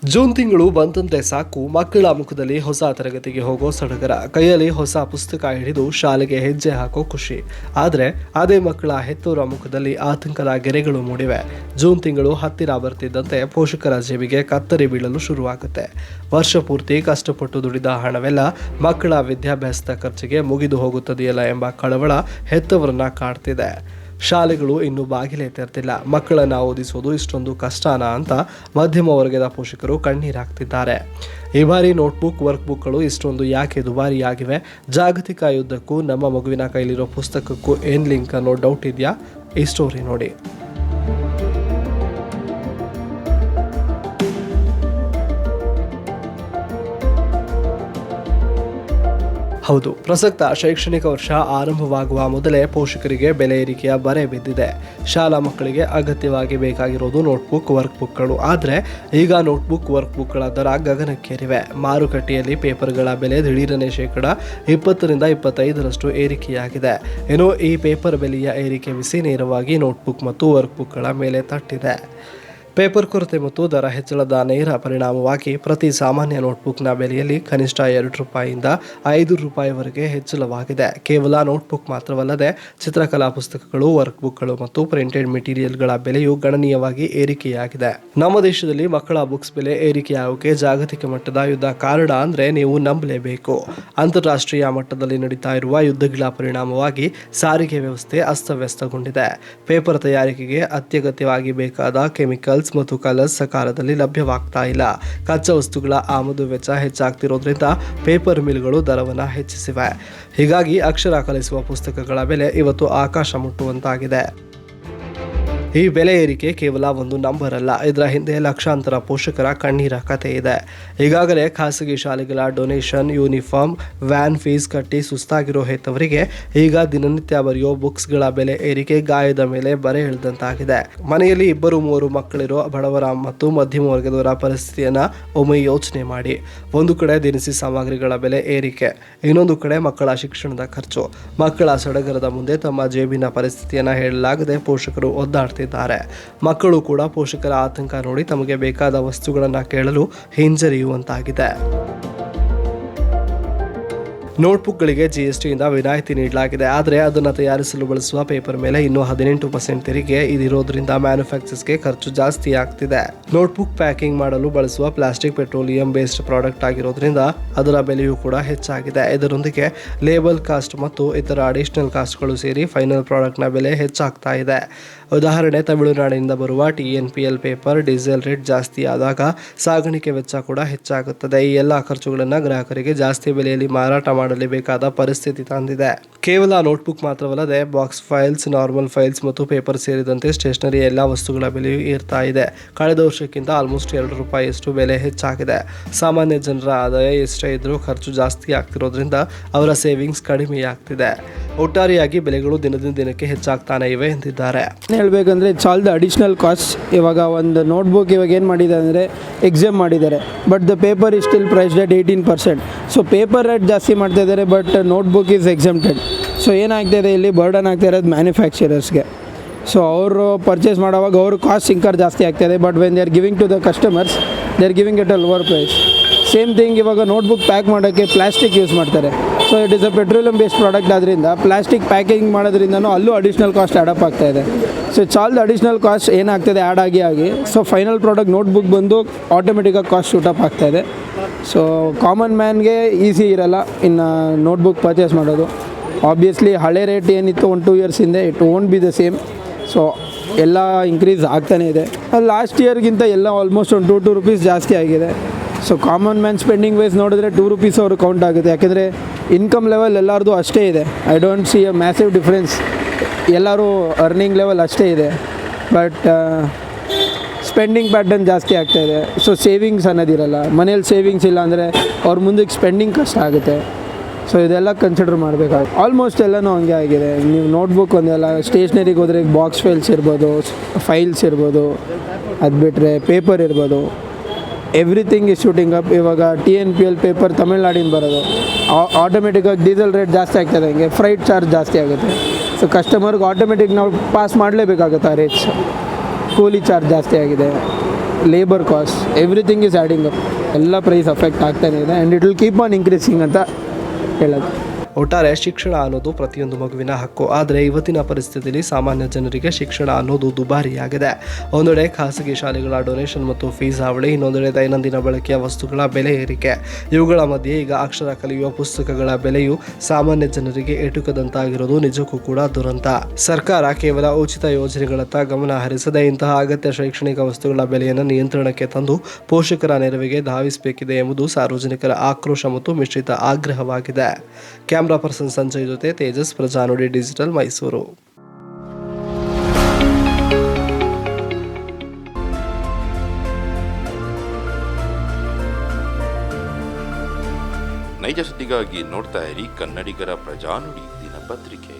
June ತಿಂಗಳು ಬಂದಂತೆ ಸಾಕು ಮಕ್ಕಳ ಮುಖದಲ್ಲಿ ಹೊಸ ತರಗತಿಗೆ ಹೋಗೋ ಸಡಗರ, ಕೈಯಲ್ಲಿ ಹೊಸ ಪುಸ್ತಕ ಹಿಡಿದು ಶಾಲೆಗೆ ಹೆಜ್ಜೆ ಹಾಕೋ ಖುಷಿ. ಆದರೆ ಅದೇ ಮಕ್ಕಳ ಹೆತ್ತೋರ ಮುಖದಲ್ಲಿ ಆತಂಕದ ಗೆರೆಗಳು ಮೂಡಿವೆ. ಜೂನ್ ತಿಂಗಳು ಹತ್ತಿರ ಬರ್ತಿದ್ದಂತೆ ಪೋಷಕರ ಜೇಬಿಗೆ ಕತ್ತರಿ ಬೀಳಲು ಶುರುವಾಗುತ್ತೆ. ವರ್ಷ ಪೂರ್ತಿ ಕಷ್ಟಪಟ್ಟು ದುಡಿದ ಹಣವೆಲ್ಲ ಮಕ್ಕಳ ವಿದ್ಯಾಭ್ಯಾಸದ ಖರ್ಚಿಗೆ ಮುಗಿದು ಹೋಗುತ್ತದೆಯಲ್ಲ ಎಂಬ ಕಳವಳ ಹೆತ್ತವರನ್ನ ಕಾಡ್ತಿದೆ. ಶಾಲೆಗಳು ಇನ್ನೂ ಬಾಗಿಲೇ ತೆರೆದಿಲ್ಲ, ಮಕ್ಕಳನ್ನು ಓದಿಸೋದು ಇಷ್ಟೊಂದು ಕಷ್ಟನಾ ಅಂತ ಮಧ್ಯಮ ವರ್ಗದ ಪೋಷಕರು ಕಣ್ಣೀರಾಗ್ತಿದ್ದಾರೆ. ಈ ಬಾರಿ ನೋಟ್ಬುಕ್ ವರ್ಕ್ಬುಕ್ಗಳು ಇಷ್ಟೊಂದು ಯಾಕೆ ದುಬಾರಿಯಾಗಿವೆ? ಜಾಗತಿಕ ಯುದ್ಧಕ್ಕೂ ನಮ್ಮ ಮಗುವಿನ ಕೈಲಿರೋ ಪುಸ್ತಕಕ್ಕೂ ಏನು ಲಿಂಕ್ ಅನ್ನೋ ಡೌಟ್ ಇದೆಯಾ? ಈ ಸ್ಟೋರಿ ನೋಡಿ. ಹೌದು, ಪ್ರಸಕ್ತ ಶೈಕ್ಷಣಿಕ ವರ್ಷ ಆರಂಭವಾಗುವ ಮೊದಲೇ ಪೋಷಕರಿಗೆ ಬೆಲೆ ಏರಿಕೆಯ ಬರೆ ಬಿದ್ದಿದೆ. ಶಾಲಾ ಮಕ್ಕಳಿಗೆ ಅಗತ್ಯವಾಗಿ ಬೇಕಾಗಿರೋದು ನೋಟ್ಬುಕ್ ವರ್ಕ್ಬುಕ್ಗಳು. ಆದರೆ ಈಗ ನೋಟ್ಬುಕ್ ವರ್ಕ್ಬುಕ್ಗಳ ದರ ಗಗನಕ್ಕೇರಿವೆ. ಮಾರುಕಟ್ಟೆಯಲ್ಲಿ ಪೇಪರ್ಗಳ ಬೆಲೆ ದಿಢೀರನೆ 20-25% ಏರಿಕೆಯಾಗಿದೆ. ಇನ್ನು ಈ ಪೇಪರ್ ಬೆಲೆಯ ಏರಿಕೆ ಬಿಸಿ ನೇರವಾಗಿ ನೋಟ್ಬುಕ್ ಮತ್ತು ವರ್ಕ್ಬುಕ್ಗಳ ಮೇಲೆ ತಟ್ಟಿದೆ. ಪೇಪರ್ ಕೊರತೆ ಮತ್ತು ದರ ಹೆಚ್ಚಳದ ನೇರ ಪರಿಣಾಮವಾಗಿ ಪ್ರತಿ ಸಾಮಾನ್ಯ ನೋಟ್ಬುಕ್ನ ಬೆಲೆಯಲ್ಲಿ ಕನಿಷ್ಠ ₹2 ₹5ವರೆಗೆ ಹೆಚ್ಚಳವಾಗಿದೆ. ಕೇವಲ ನೋಟ್ಬುಕ್ ಮಾತ್ರವಲ್ಲದೆ ಚಿತ್ರಕಲಾ ಪುಸ್ತಕಗಳು, ವರ್ಕ್ಬುಕ್ಗಳು ಮತ್ತು ಪ್ರಿಂಟೆಡ್ ಮೆಟೀರಿಯಲ್ಗಳ ಬೆಲೆಯೂ ಗಣನೀಯವಾಗಿ ಏರಿಕೆಯಾಗಿದೆ. ನಮ್ಮ ದೇಶದಲ್ಲಿ ಮಕ್ಕಳ ಬುಕ್ಸ್ ಬೆಲೆ ಏರಿಕೆಯಾಗೋಕೆ ಜಾಗತಿಕ ಮಟ್ಟದ ಯುದ್ಧ ಕಾರಣ ಅಂದರೆ ನೀವು ನಂಬಲೇಬೇಕು. ಅಂತಾರಾಷ್ಟ್ರೀಯ ಮಟ್ಟದಲ್ಲಿ ನಡೀತಾ ಇರುವ ಯುದ್ಧಗಳ ಪರಿಣಾಮವಾಗಿ ಸಾರಿಗೆ ವ್ಯವಸ್ಥೆ ಅಸ್ತವ್ಯಸ್ತಗೊಂಡಿದೆ. ಪೇಪರ್ ತಯಾರಿಕೆಗೆ ಅತ್ಯಗತ್ಯವಾಗಿ ಬೇಕಾದ ಕೆಮಿಕಲ್ ಮತ್ತು ಕಲರ್ಸ್ ಸಕಾಲದಲ್ಲಿ ಲಭ್ಯವಾಗ್ತಾ ಇಲ್ಲ. ಕಚ್ಚಾ ವಸ್ತುಗಳ ಆಮದು ವೆಚ್ಚ ಹೆಚ್ಚಾಗ್ತಿರೋದ್ರಿಂದ ಪೇಪರ್ ಮಿಲ್ಗಳು ದರವನ್ನು ಹೆಚ್ಚಿಸಿವೆ. ಹೀಗಾಗಿ ಅಕ್ಷರ ಕಲಿಸುವ ಪುಸ್ತಕಗಳ ಬೆಲೆ ಇವತ್ತು ಆಕಾಶ ಮುಟ್ಟುವಂತಾಗಿದೆ. ಈ ಬೆಲೆ ಏರಿಕೆ ಕೇವಲ ಒಂದು ನಂಬರ್ ಅಲ್ಲ, ಇದರ ಹಿಂದೆ ಲಕ್ಷಾಂತರ ಪೋಷಕರ ಕಣ್ಣೀರ ಕಥೆ ಇದೆ. ಈಗಾಗಲೇ ಖಾಸಗಿ ಶಾಲೆಗಳ ಡೊನೇಷನ್, ಯೂನಿಫಾರ್ಮ್, ವ್ಯಾನ್ ಫೀಸ್ ಕಟ್ಟಿ ಸುಸ್ತಾಗಿರೋ ಹೆತ್ತವರಿಗೆ ಈಗ ದಿನನಿತ್ಯ ಬರೆಯೋ ಬುಕ್ಸ್ಗಳ ಬೆಲೆ ಏರಿಕೆ ಗಾಯದ ಮೇಲೆ ಬರೆ ಎಳೆದಂತಾಗಿದೆ. ಮನೆಯಲ್ಲಿ 2-3 ಮಕ್ಕಳಿರೋ ಬಡವರ ಮತ್ತು ಮಧ್ಯಮ ವರ್ಗದವರ ಪರಿಸ್ಥಿತಿಯನ್ನ ಒಮ್ಮೆ ಯೋಚನೆ ಮಾಡಿ. ಒಂದು ಕಡೆ ದಿನಸಿ ಸಾಮಗ್ರಿಗಳ ಬೆಲೆ ಏರಿಕೆ, ಇನ್ನೊಂದು ಕಡೆ ಮಕ್ಕಳ ಶಿಕ್ಷಣದ ಖರ್ಚು. ಮಕ್ಕಳ ಸಡಗರದ ಮುಂದೆ ತಮ್ಮ ಜೇಬಿನ ಪರಿಸ್ಥಿತಿಯನ್ನ ಹೇಳಲಾಗದೆ ಪೋಷಕರು ಒದ್ದಾಡ್ತಾರೆ. ಮಕ್ಕಳು ಕೂಡ ಪೋಷಕರ ಆತಂಕ ನೋಡಿ ತಮಗೆ ಬೇಕಾದ ವಸ್ತುಗಳನ್ನು ಕೇಳಲು ಹಿಂಜರಿಯುವಂತಾಗಿದೆ. ನೋಟ್ಬುಕ್ಗಳಿಗೆ GSTಯಿಂದ ವಿನಾಯಿತಿ ನೀಡಲಾಗಿದೆ. ಆದರೆ ಅದನ್ನು ತಯಾರಿಸಲು ಬಳಸುವ ಪೇಪರ್ ಮೇಲೆ ಇನ್ನೂ 18% ತೆರಿಗೆ ಇದಿರೋದ್ರಿಂದ ಮ್ಯಾನುಫ್ಯಾಕ್ಚರ್ಸ್ಗೆ ಖರ್ಚು ಜಾಸ್ತಿ ಆಗ್ತಿದೆ. ನೋಟ್ಬುಕ್ ಪ್ಯಾಕಿಂಗ್ ಮಾಡಲು ಬಳಸುವ ಪ್ಲಾಸ್ಟಿಕ್ ಪೆಟ್ರೋಲಿಯಂ ಬೇಸ್ಡ್ ಪ್ರಾಡಕ್ಟ್ ಆಗಿರೋದ್ರಿಂದ ಅದರ ಬೆಲೆಯೂ ಕೂಡ ಹೆಚ್ಚಾಗಿದೆ. ಇದರೊಂದಿಗೆ ಲೇಬಲ್ ಕಾಸ್ಟ್ ಮತ್ತು ಇತರ ಅಡಿಷನಲ್ ಕಾಸ್ಟ್ಗಳು ಸೇರಿ ಫೈನಲ್ ಪ್ರಾಡಕ್ಟ್ನ ಬೆಲೆ ಹೆಚ್ಚಾಗ್ತಾ ಇದೆ. ಉದಾಹರಣೆ, ತಮಿಳುನಾಡಿನಿಂದ ಬರುವ TNPL ಪೇಪರ್ ಡೀಸೆಲ್ ರೇಟ್ ಜಾಸ್ತಿ ಆದಾಗ ಸಾಗಾಣಿಕೆ ವೆಚ್ಚ ಕೂಡ ಹೆಚ್ಚಾಗುತ್ತದೆ. ಈ ಎಲ್ಲ ಖರ್ಚುಗಳನ್ನು ಗ್ರಾಹಕರಿಗೆ ಜಾಸ್ತಿ ಬೆಲೆಯಲ್ಲಿ ಮಾರಾಟ ಮಾಡಲೇಬೇಕಾದ ಪರಿಸ್ಥಿತಿ ತಂದಿದೆ. ಕೇವಲ ನೋಟ್ಬುಕ್ ಮಾತ್ರವಲ್ಲದೆ ಬಾಕ್ಸ್ ಫೈಲ್ಸ್, ನಾರ್ಮಲ್ ಫೈಲ್ಸ್ ಮತ್ತು ಪೇಪರ್ ಸೇರಿದಂತೆ ಸ್ಟೇಷನರಿ ಎಲ್ಲ ವಸ್ತುಗಳ ಬೆಲೆಯೂ ಏರ್ತಾ ಇದೆ. ಕಳೆದ ವರ್ಷಕ್ಕಿಂತ ಆಲ್ಮೋಸ್ಟ್ ₹2 ಬೆಲೆ ಹೆಚ್ಚಾಗಿದೆ. ಸಾಮಾನ್ಯ ಜನರ ಆದಾಯ ಎಷ್ಟೇ ಇದ್ರೂ ಖರ್ಚು ಜಾಸ್ತಿ ಆಗ್ತಿರೋದ್ರಿಂದ ಅವರ ಸೇವಿಂಗ್ಸ್ ಕಡಿಮೆಯಾಗ್ತಿದೆ. ಒಟ್ಟಾರೆಯಾಗಿ ಬೆಲೆಗಳು ದಿನದಿಂದ ದಿನಕ್ಕೆ ಹೆಚ್ಚಾಗ್ತಾನೆ ಇವೆ ಎಂದಿದ್ದಾರೆ. ಹೇಳಬೇಕಂದ್ರೆ it's all the additional cost. ಇವಾಗ ಒಂದು ನೋಟ್ಬುಕ್ ಇವಾಗ ಏನು ಮಾಡಿದ್ದಾರೆ ಅಂದರೆ ಎಕ್ಸಾಮ್ ಮಾಡಿದ್ದಾರೆ, but the paper is still priced at 18%. So paper rate ಜಾಸ್ತಿ ಮಾಡ್ತಾ ಇದ್ದಾರೆ, but notebook is exempted. So ಏನಾಗ್ತಾಯಿದೆ, ಇಲ್ಲಿ ಬರ್ಡನ್ ಆಗ್ತಾ ಇರೋದು ಮ್ಯಾನುಫ್ಯಾಕ್ಚರರ್ಸ್ಗೆ. ಸೊ ಅವರು ಪರ್ಚೇಸ್ ಮಾಡೋವಾಗ ಅವರು ಕಾಸ್ಟ್ ಇಂಕರ್ ಜಾಸ್ತಿ ಆಗ್ತಾಯಿದೆ, but when they are giving to the customers they are giving it a lower price. Same thing, ಇವಾಗ ನೋಟ್ಬುಕ್ ಪ್ಯಾಕ್ ಮಾಡೋಕ್ಕೆ ಪ್ಲಾಸ್ಟಿಕ್ ಯೂಸ್ ಮಾಡ್ತಾರೆ. So it is a petroleum based product ಆದ್ದರಿಂದ plastic packing ಮಾಡೋದ್ರಿಂದನೂ ಅಲ್ಲೂ additional cost add up ಆಗ್ತಾಯಿದೆ. So it's all the additional cost ಏನಾಗ್ತದೆ add ಆಗಿ so final product notebook ಬಂದು ಆಟೋಮೆಟಿಕಾಗಿ ಕಾಸ್ಟ್ ಶೂಟಪ್ ಆಗ್ತಾಯಿದೆ. ಸೊ ಕಾಮನ್ ಮ್ಯಾನ್ಗೆ ಈಸಿ ಇರಲ್ಲ ಇನ್ನು ನೋಟ್ಬುಕ್ ಪರ್ಚೇಸ್ ಮಾಡೋದು. ಆಬ್ವಿಯಸ್ಲಿ ಹಳೆ ರೇಟ್ ಏನಿತ್ತು 1-2 years ಹಿಂದೆ it won't be the same. So ಎಲ್ಲ ಇನ್ಕ್ರೀಸ್ ಆಗ್ತಾನೇ ಇದೆ. ಲಾಸ್ಟ್ ಇಯರ್ಗಿಂತ ಎಲ್ಲ ಆಲ್ಮೋಸ್ಟ್ ಒಂದು ₹2 ಜಾಸ್ತಿ ಆಗಿದೆ. So common man spending wise ನೋಡಿದ್ರೆ ₹2 ಅವರು ಕೌಂಟ್ ಆಗುತ್ತೆ. ಯಾಕೆಂದರೆ ಇನ್ಕಮ್ ಲೆವೆಲ್ ಎಲ್ಲರದು ಅಷ್ಟೇ ಇದೆ. I don't see a massive difference. ಎಲ್ಲರೂ ಅರ್ನಿಂಗ್ ಲೆವೆಲ್ ಅಷ್ಟೇ ಇದೆ, ಬಟ್ ಸ್ಪೆಂಡಿಂಗ್ ಪ್ಯಾಟರ್ನ್ ಜಾಸ್ತಿ ಆಗ್ತಾಯಿದೆ. ಸೊ ಸೇವಿಂಗ್ಸ್ ಅನ್ನೋದಿರಲ್ಲ. ಮನೇಲಿ ಸೇವಿಂಗ್ಸ್ ಇಲ್ಲ ಅಂದರೆ ಅವ್ರ ಮುಂದಕ್ಕೆ ಸ್ಪೆಂಡಿಂಗ್ ಕಷ್ಟ ಆಗುತ್ತೆ. ಸೊ ಇದೆಲ್ಲ ಕನ್ಸಿಡರ್ ಮಾಡಬೇಕಾಗುತ್ತೆ. ಆಲ್ಮೋಸ್ಟ್ ಎಲ್ಲನೂ ಹಂಗೆ ಆಗಿದೆ. ನೀವು ನೋಟ್ಬುಕ್ ಒಂದೆಲ್ಲ ಸ್ಟೇಷ್ನರಿಗೆ ಹೋದರೆ ಬಾಕ್ಸ್ ಫೈಲ್ಸ್ ಇರ್ಬೋದು, ಅದು ಬಿಟ್ಟರೆ ಪೇಪರ್ ಇರ್ಬೋದು, ಎವ್ರಿಥಿಂಗ್ ಇಸ್ ಶೂಟಿಂಗ್ ಅಪ್. ಇವಾಗ TNPL ಪೇಪರ್ ತಮಿಳ್ನಾಡಿನ ಬರೋದು, ಆಟೋಮೆಟಿಕ್ಕಾಗಿ ಡೀಸೆಲ್ ರೇಟ್ ಜಾಸ್ತಿ ಆಗ್ತದೆ, ಹಂಗೆ ಫ್ರೈಟ್ ಚಾರ್ಜ್ ಜಾಸ್ತಿ ಆಗುತ್ತೆ. ಸೊ ಕಸ್ಟಮರ್ಗೆ ಆಟೋಮೆಟಿಕ್ ನಾವು ಪಾಸ್ ಮಾಡಲೇಬೇಕಾಗುತ್ತೆ ಆ ರೇಟ್ಸ್. ಕೂಲಿ ಚಾರ್ಜ್ ಜಾಸ್ತಿ ಆಗಿದೆ. Labour cost everything is adding up. ಎಲ್ಲ ಪ್ರೈಸ್ ಅಫೆಕ್ಟ್ ಆಗ್ತಾನೆ ಇದೆ and it will keep on increasing ಅಂತ ಹೇಳೋದು. ಒಟ್ಟಾರೆ ಶಿಕ್ಷಣ ಅನ್ನೋದು ಪ್ರತಿಯೊಂದು ಮಗುವಿನ ಹಕ್ಕು. ಆದರೆ ಇವತ್ತಿನ ಪರಿಸ್ಥಿತಿಯಲ್ಲಿ ಸಾಮಾನ್ಯ ಜನರಿಗೆ ಶಿಕ್ಷಣ ಅನ್ನೋದು ದುಬಾರಿಯಾಗಿದೆ. ಒಂದೆಡೆ ಖಾಸಗಿ ಶಾಲೆಗಳ ಡೊನೇಷನ್ ಮತ್ತು ಫೀಸ್ ಹಾವಳಿ, ಇನ್ನೊಂದೆಡೆ ದೈನಂದಿನ ಬಳಕೆಯ ವಸ್ತುಗಳ ಬೆಲೆ ಏರಿಕೆ. ಇವುಗಳ ಮಧ್ಯೆ ಈಗ ಅಕ್ಷರ ಕಲಿಯುವ ಪುಸ್ತಕಗಳ ಬೆಲೆಯು ಸಾಮಾನ್ಯ ಜನರಿಗೆ ಎಟುಕದಂತಾಗಿರೋದು ನಿಜಕ್ಕೂ ಕೂಡ ದುರಂತ. ಸರ್ಕಾರ ಕೇವಲ ಉಚಿತ ಯೋಜನೆಗಳತ್ತ ಗಮನ ಹರಿಸದೆ ಇಂತಹ ಅಗತ್ಯ ಶೈಕ್ಷಣಿಕ ವಸ್ತುಗಳ ಬೆಲೆಯನ್ನು ನಿಯಂತ್ರಣಕ್ಕೆ ತಂದು ಪೋಷಕರ ನೆರವಿಗೆ ಧಾವಿಸಬೇಕಿದೆ ಎಂಬುದು ಸಾರ್ವಜನಿಕರ ಆಕ್ರೋಶ ಮತ್ತು ಮಿಶ್ರಿತ ಆಗ್ರಹವಾಗಿದೆ. ಕ್ಯಾಮ್ರಾ ಪರ್ಸನ್ ಸಂಜಯ್ ಜೊತೆ ತೇಜಸ್, ಪ್ರಜಾನುಡಿ ಡಿಜಿಟಲ್, ಮೈಸೂರು. ನೈಜ ಸುದ್ದಿಗಾಗಿ ನೋಡ್ತಾ ಇರಿ ಕನ್ನಡಿಗರ ಪ್ರಜಾನುಡಿ ದಿನಪತ್ರಿಕೆ.